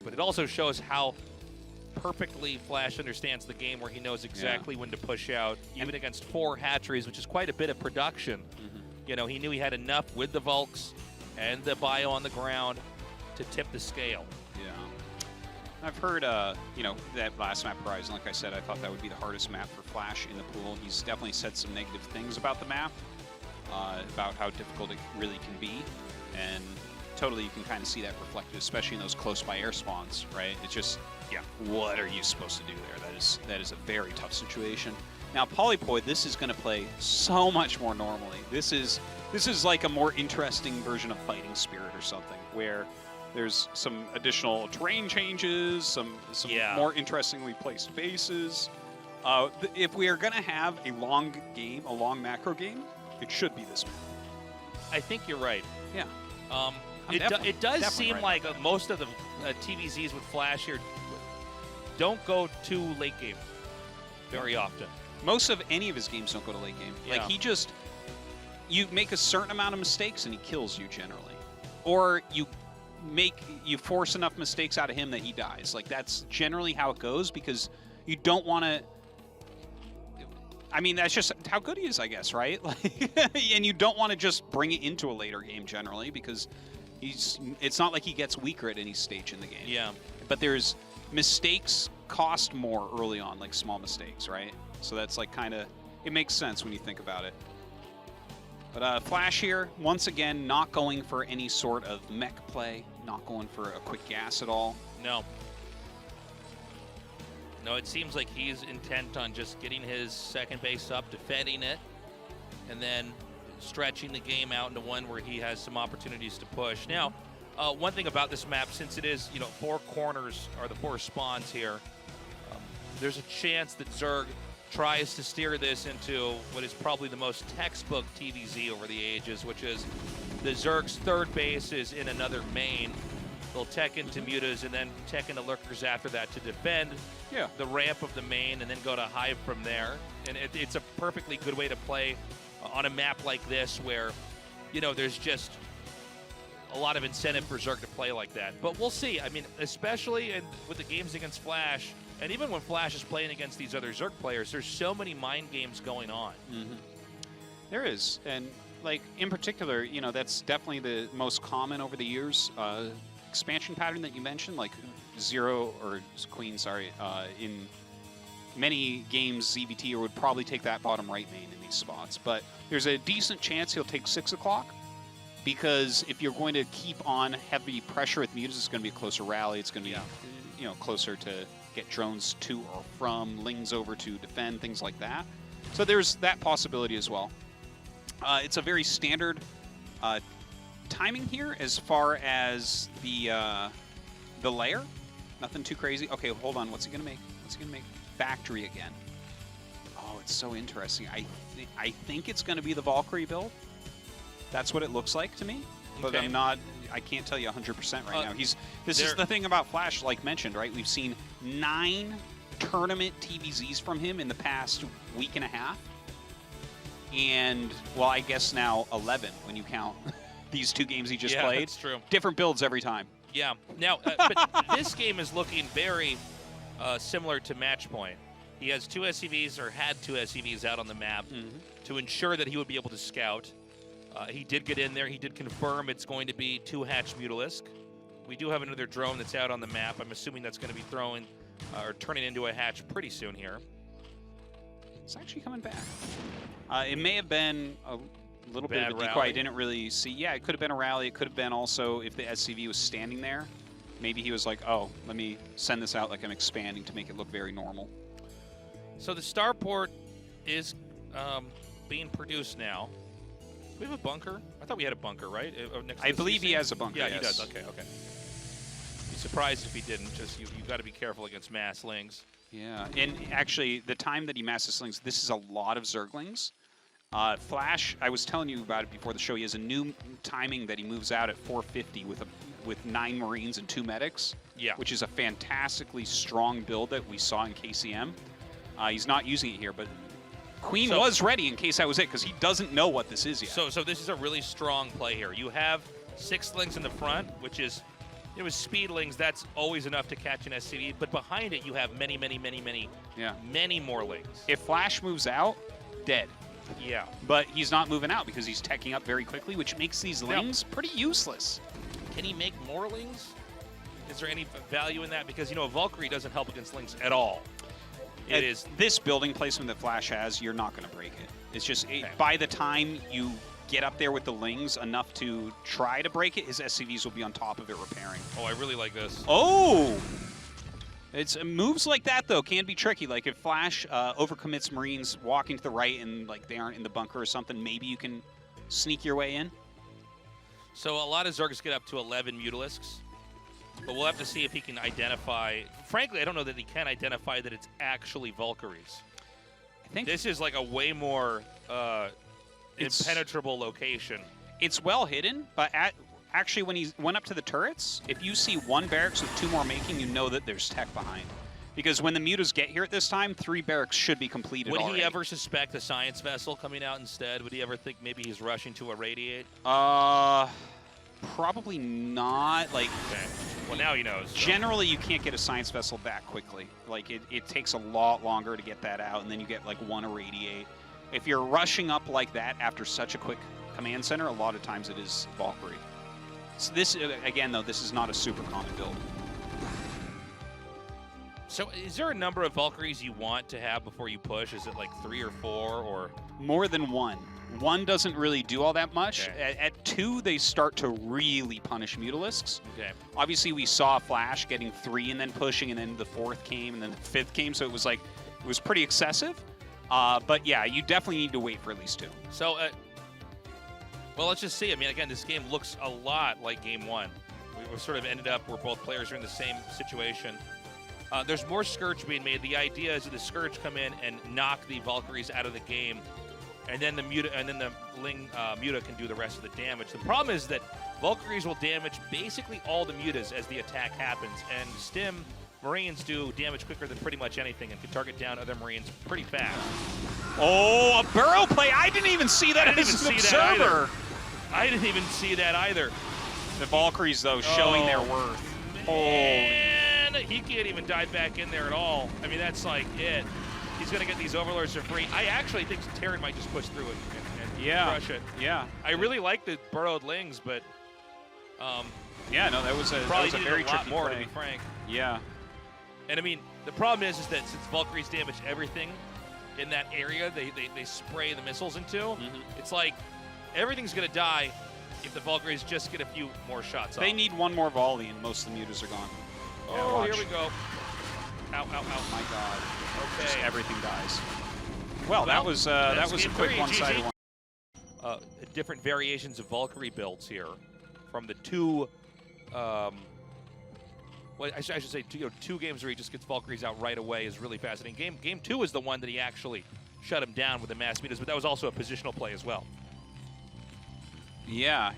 but it also shows how perfectly FlaSh understands the game, where he knows exactly when to push out, even against 4 hatcheries, which is quite a bit of production. You know, he knew he had enough with the Vulks and the bio on the ground to tip the scale. Yeah. I've heard, you know, that last map, Horizon, like I said, I thought that would be the hardest map for FlaSh in the pool. He's definitely said some negative things about the map, about how difficult it really can be, and totally you can kind of see that reflected, especially in those close-by air spawns, right? It's just, what are you supposed to do there? That is a very tough situation. Now, Polypoid, this is going to play so much more normally. This is like a more interesting version of Fighting Spirit or something, where there's some additional terrain changes, some more interestingly placed bases. If we are going to have a long game, a long macro game, it should be this map. I think you're right. Yeah. It does seem like most of the TVZs with FlaSh here don't go to late game very often. Most of any of his games don't go to late game. Yeah. Like, you make a certain amount of mistakes and he kills you generally. Or you force enough mistakes out of him that he dies. Like, that's generally how it goes, because you don't want to... I mean, that's just how good he is, I guess, right? Like, and you don't want to just bring it into a later game generally, because it's not like he gets weaker at any stage in the game. Yeah. But there's mistakes cost more early on, like small mistakes, right? So that's like kind of, it makes sense when you think about it. But FlaSh here, once again, not going for any sort of mech play, not going for a quick gas at all. No. No, it seems like he's intent on just getting his second base up, defending it, and then stretching the game out into one where he has some opportunities to push. Now, one thing about this map, since it is, 4 corners are the 4 spawns here, there's a chance that Zerg tries to steer this into what is probably the most textbook TVZ over the ages, which is the Zerg's third base is in another main. They'll tech into mutas and then tech into lurkers after that to defend the ramp of the main and then go to hive from there. And it's a perfectly good way to play on a map like this where, there's just a lot of incentive for Zerg to play like that. But we'll see. I mean, especially with the games against FlaSh, and even when FlaSh is playing against these other Zerg players, there's so many mind games going on. There is. And, like, in particular, that's definitely the most common over the years. Expansion pattern that you mentioned, like Queen, in many games, ZVT would probably take that bottom right main in these spots. But there's a decent chance he'll take 6 o'clock, because if you're going to keep on heavy pressure with mutas, it's going to be a closer rally. It's going to be, closer to get drones to or from, lings over to defend, things like that. So there's that possibility as well. It's a very standard timing here as far as the layer. Nothing too crazy. Okay, hold on. What's he gonna make? What's he gonna make? Factory again. Oh, it's so interesting. I think it's gonna be the Valkyrie build. That's what it looks like to me. But I'm not. I can't tell you 100% right now. This is the thing about FlaSh, like mentioned, right? We've seen 9 tournament TVZs from him in the past week and a half, and well, I guess now 11 when you count these 2 games he just played. That's true. Different builds every time. Yeah. Now, but this game is looking very similar to Matchpoint. He has 2 SCVs, or had 2 SCVs out on the map to ensure that he would be able to scout. He did get in there. He did confirm it's going to be 2 hatch Mutalisk. We do have another drone that's out on the map. I'm assuming that's going to be throwing or turning into a hatch pretty soon here. It's actually coming back. It may have been a little bit of a decoy. I didn't really see. Yeah, it could have been a rally. It could have been also if the SCV was standing there. Maybe he was like, oh, let me send this out like I'm expanding to make it look very normal. So the starport is being produced now. Do we have a bunker? I thought we had a bunker, right? I believe he has a bunker, Yeah, he does. Okay. Be surprised if he didn't. Just you got to be careful against mass lings. Yeah, and actually, the time that he masses slings, this is a lot of Zerglings. FlaSh, I was telling you about it before the show. He has a new timing that he moves out at 450 with 9 Marines and 2 medics. Yeah, which is a fantastically strong build that we saw in KCM. He's not using it here, but Queen was ready in case that was it, because he doesn't know what this is yet. So this is a really strong play here. You have 6 slings in the front, which is It was speedlings. That's always enough to catch an SCV. But behind it, you have many, many, many, many, many more lings. If FlaSh moves out, dead. Yeah. But he's not moving out because he's teching up very quickly, which makes these lings pretty useless. Can he make more lings? Is there any value in that? Because, you know, a Valkyrie doesn't help against lings at all. It is this building placement that FlaSh has, you're not going to break it. It's just, by the time you get up there with the lings enough to try to break it, his SCVs will be on top of it repairing. Oh, I really like this. Oh! It's moves like that, though, can be tricky. Like, if FlaSh overcommits Marines walking to the right and, like, they aren't in the bunker or something, maybe you can sneak your way in. So a lot of Zergs get up to 11 Mutalisks, but we'll have to see if he can identify. Frankly, I don't know that he can identify that it's actually Valkyries. I think this is like a way more impenetrable location. It's well hidden, but actually when he went up to the turrets, if you see one barracks with 2 more making, you know that there's tech behind. Because when the mutas get here at this time, 3 barracks should be completed Would already. he ever suspect a science vessel coming out instead? Would he ever think maybe he's rushing to irradiate? Probably not. Like, okay. Well, now he knows. So. Generally, you can't get a science vessel back quickly. Like, it takes a lot longer to get that out, and then you get, like, 1 irradiate. If you're rushing up like that after such a quick command center, a lot of times it is Valkyrie. So this, again, though, this is not a super common build. So is there a number of Valkyries you want to have before you push? Is it like 3 or 4 or? More than 1. 1 doesn't really do all that much. Okay. At 2, they start to really punish Mutalisks. Okay. Obviously, we saw FlaSh getting 3 and then pushing, and then the 4th came, and then the 5th came, so it was like, it was pretty excessive. But yeah, you definitely need to wait for at least 2. So, well, let's just see. I mean, again, this game looks a lot like Game 1. We sort of ended up where both players are in the same situation. There's more Scourge being made. The idea is that the Scourge come in and knock the Valkyries out of the game, and then the Ling Muta can do the rest of the damage. The problem is that Valkyries will damage basically all the Mutas as the attack happens, and Stim Marines do damage quicker than pretty much anything and can target down other Marines pretty fast. Oh, a burrow play! I didn't even see that as an observer. I didn't even see that either. The Valkyries, though, showing their worth. Man, he can't even dive back in there at all. I mean, that's like it. He's going to get these Overlords for free. I actually think Terran might just push through it and crush it. Yeah. I really like the burrowed lings, but yeah, no, that was a very tricky more, play. to be frank. Yeah. And I mean, the problem is that since Valkyries damage everything in that area they spray the missiles into, it's like everything's going to die if the Valkyries just get a few more shots off. They need 1 more volley and most of the mutas are gone. Oh, here we go. Ow, ow, ow. My God. Okay. Just everything dies. Well, that was a quick one-sided one. Different variations of Valkyrie builds here from the 2 well, I should say 2 games where he just gets Valkyries out right away is really fascinating. Game 2 is the one that he actually shut him down with the mass mutas, but that was also a positional play as well. Yeah.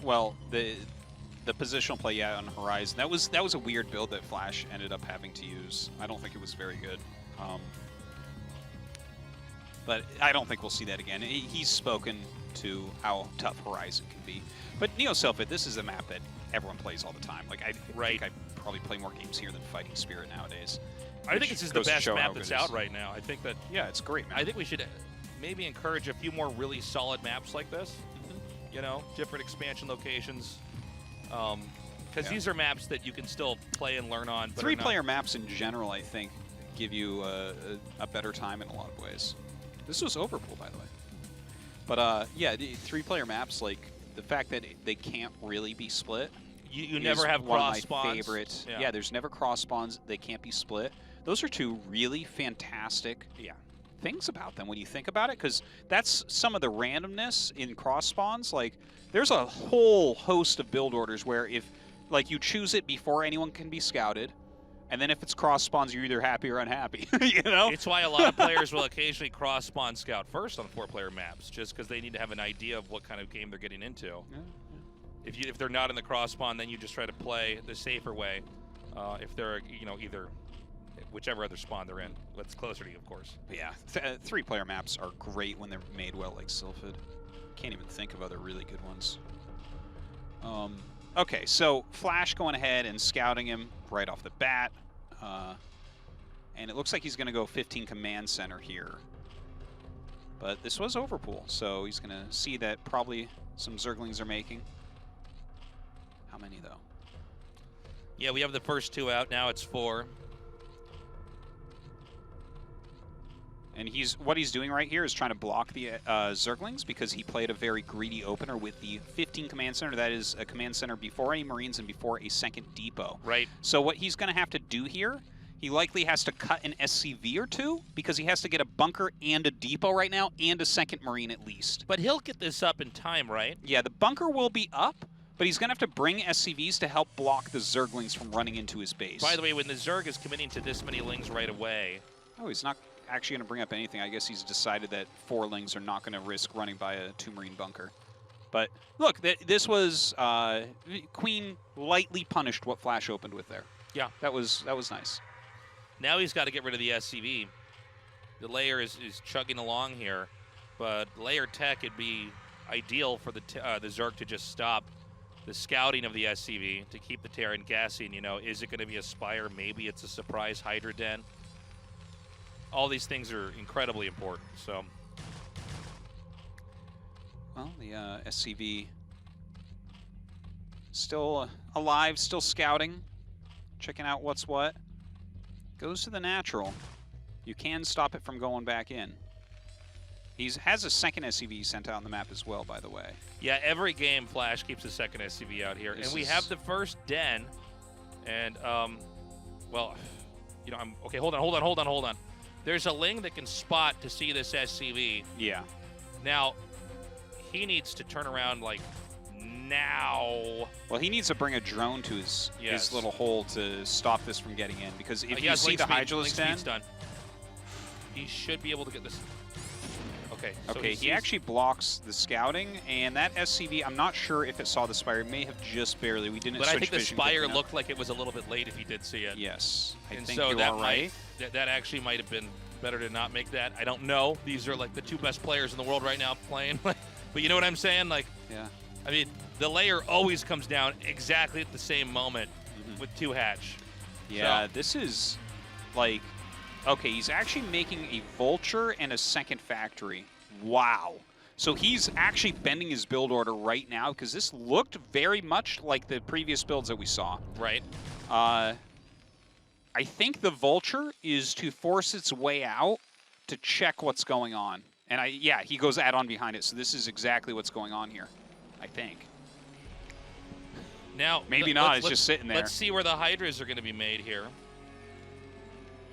Well, the positional play, on Horizon, that was a weird build that FlaSh ended up having to use. I don't think it was very good. But I don't think we'll see that again. He's spoken to how tough Horizon can be. But Neo Selfit, this is a map that everyone plays all the time. Like, I think I probably play more games here than Fighting Spirit nowadays. I think this is the best map that's out right now. I think that... Yeah, it's great, man. I think we should maybe encourage a few more really solid maps like this. You know, different expansion locations. Because these are maps that you can still play and learn on. 3-player maps in general, I think, give you a better time in a lot of ways. This was Overpool, by the way. But yeah, the 3-player maps, like the fact that they can't really be split. You never have cross spawns. One of my favorites. Yeah, there's never cross spawns. They can't be split. Those are 2 really fantastic things about them when you think about it, because that's some of the randomness in cross spawns. Like, there's a whole host of build orders where if, like, you choose it before anyone can be scouted, and then if it's cross spawns, you're either happy or unhappy. You know, it's why a lot of players will occasionally cross spawn scout first on 4-player maps, just because they need to have an idea of what kind of game they're getting into. If they're not in the cross spawn, then you just try to play the safer way. If they're either whichever other spawn they're in, that's closer to you, of course. But yeah, 3-player maps are great when they're made well, like Sylphid. Can't even think of other really good ones. Okay, so FlaSh going ahead and scouting him right off the bat. And it looks like he's going to go 15 command center here. But this was overpool, so he's going to see that probably some Zerglings are making. How many, though? Yeah, we have the first 2 out. Now it's 4. And what he's doing right here is trying to block the Zerglings because he played a very greedy opener with the 15 command center. That is a command center before any Marines and before a second depot. Right. So what he's going to have to do here, he likely has to cut an SCV or 2 because he has to get a bunker and a depot right now and a second Marine at least. But he'll get this up in time, right? Yeah, the bunker will be up, but he's going to have to bring SCVs to help block the Zerglings from running into his base. By the way, when the Zerg is committing to this many Lings right away... Oh, he's not actually going to bring up anything. I guess he's decided that 4 Lings are not going to risk running by a 2 Marine bunker. But look, this was Queen lightly punished what FlaSh opened with there. Yeah, that was nice. Now he's got to get rid of the SCV. The layer is chugging along here, but layer tech would be ideal for the Zerg to just stop the scouting of the SCV to keep the Terran guessing. You know, is it going to be a Spire? Maybe it's a surprise Hydra Den. All these things are incredibly important. So, well, the SCV still alive, still scouting, checking out what's what. Goes to the natural. You can stop it from going back in. He has a second SCV sent out on the map as well, by the way. Yeah, every game FlaSh keeps a second SCV out here, and we have the first den. And well, you know, okay. Hold on. There's a Ling that can spot to see this SCV. Yeah. Now, he needs to turn around like now. Well, he needs to bring a drone to his little hole to stop this from getting in, because if you see the Hydralisk Den, done. He should be able to get this. Okay. So okay, he actually blocks the scouting, and that SCV, I'm not sure if it saw the Spire. It may have just barely. We didn't. But I think the Spire looked like it was a little bit late if he did see it. Yes, I think so you are right. That actually might have been better to not make that. I don't know. These are like the 2 best players in the world right now playing. But you know what I'm saying? Like, yeah. I mean, the layer always comes down exactly at the same moment with 2 hatch. Yeah, so. This is like, okay, he's actually making a Vulture and a second factory. Wow. So he's actually bending his build order right now, because this looked very much like the previous builds that we saw. Right. I think the Vulture is to force its way out to check what's going on. And yeah, he goes add-on behind it. So this is exactly what's going on here, I think. Now, maybe not, it's just sitting there. Let's see where the Hydras are going to be made here.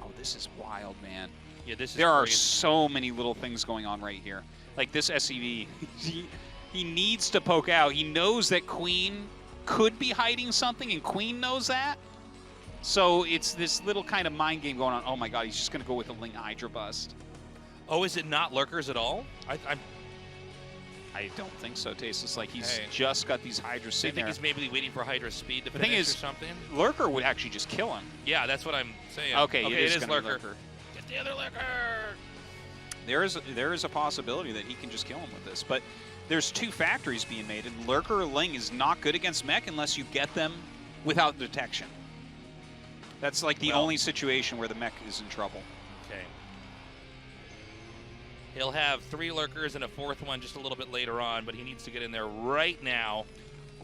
Oh, this is wild, man. Yeah, this is There are crazy. so many little things going on right here. Like this SCV, he needs to poke out. He knows that Queen could be hiding something, and Queen knows that. So it's this little kind of mind game going on. Oh my god, he's just going to go with a Ling Hydra bust. Oh, is it not Lurkers at all? I don't think so, Tasteless. Like, he's just got these Hydras sitting there. I think he's maybe waiting for Hydra speed to the thing finish is, or something? Lurker would actually just kill him. Yeah, that's what I'm saying. Okay, it is Lurker. Get the other Lurker! There is a possibility that he can just kill him with this, but there's 2 factories being made, and Lurker or Ling is not good against mech unless you get them without detection. That's like the only situation where the mech is in trouble. Okay. He'll have 3 Lurkers and a 4th one just a little bit later on, but he needs to get in there right now.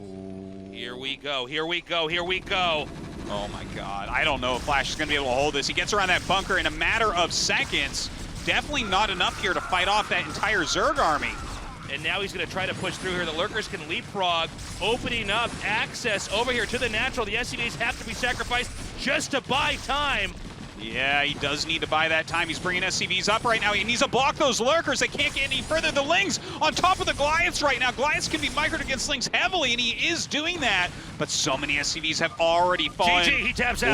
Ooh. Here we go, here we go, here we go. Oh my god, I don't know if FlaSh is going to be able to hold this. He gets around that bunker in a matter of seconds. Definitely not enough here to fight off that entire Zerg army. And now he's going to try to push through here. The Lurkers can leapfrog, opening up access over here to the natural. The SCVs have to be sacrificed just to buy time. Yeah, he does need to buy that time. He's bringing SCVs up right now. He needs to block those Lurkers. They can't get any further. The Lings on top of the Goliaths right now. Goliaths can be microed against Lings heavily, and he is doing that. But so many SCVs have already fallen. GG, he taps out.